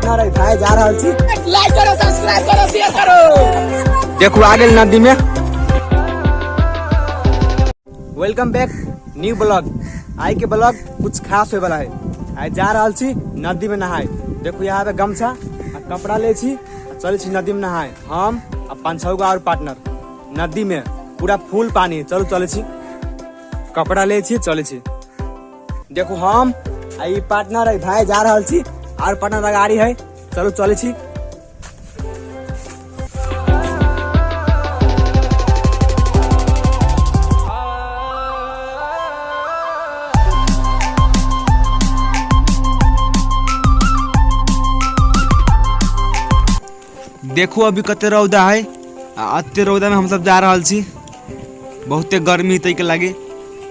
Partner है भाई जा रहा छी। लाइक करो, सब्सक्राइब करो, शेयर करो। देखो आ गए नदी में। Welcome back new vlog. आई के ब्लॉग कुछ खास होए वाला है। आई जा रहा छी नदी में नहाए। देखो यहाँ पे गमछा कपड़ा ले छी, चले छी नदी में नहाए। हम और 5-6 गो और पार्टनर नदी में पूरा फुल पानी। चलो चले छी, कपड़ा ले छी, चले छी। देखो हम आई पार्टनर है भाई जा रहा छी और पार्टनर गाड़ी है। चलो चले छी। देखो अभी कते रौदा है। अते रौदा में हम सब जा रहा छी। बहुते गर्मी तय के लगे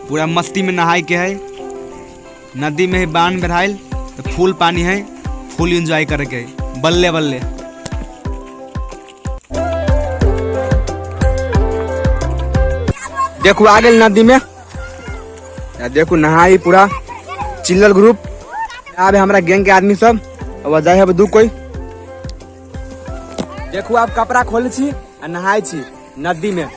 पूरा मस्ती में नहाए के है। नदी में ही बांध बहाइल तो फुल पानी है, फुल एंजॉय करे के है। बल्ले बल्ले देखो आ गए नदी में। देखो नहाई पूरा चिल्लर ग्रुप। अब हमारा गैंग के आदमी सब अब जाए है दू कोई। देखो आप कपड़ा खोले छी आ नहाए छी नदी में।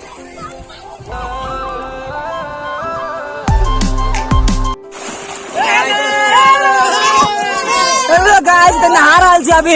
गाइस तो नहा रहा छी अभी।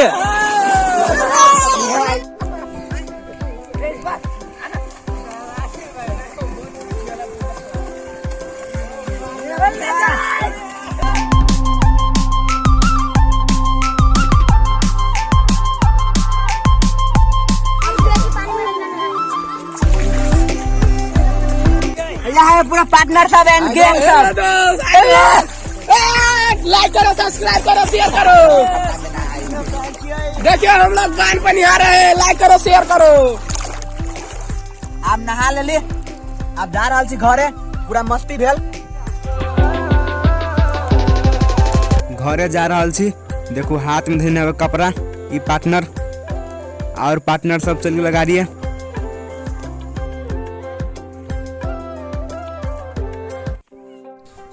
यहाँ है पूरा पार्टनर सब एंड गैंग सब। लाइक करो, सब्सक्राइब करो, शेयर करो। देखिए हम लोग बांध पर नहा रहे हैं। लाइक करो, शेयर करो। आप नहा ले, आप जा रहा छी घरे। पूरा मस्ती भेल। घरे जा रहा छी। देखो हाथ में धरने कपड़ा। ये पार्टनर और पार्टनर सब चल लगा रही है।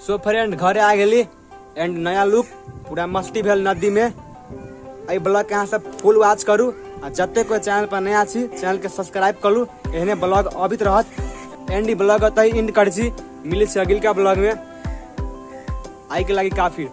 सो फ्रेंड घरे आ गई एंड नया लुक पूरा मस्ती भेल नदी में। आई ब्लॉग के यहाँ सब फुल वॉच करू। जते कोई चैनल पर नया छी चैनल के सब्सक्राइब करू। एहने ब्लॉग अबित रहत। एंड ब्लॉग अतः इंड कर छी। मिले अगिल का ब्लॉग में। आई के लगी काफी।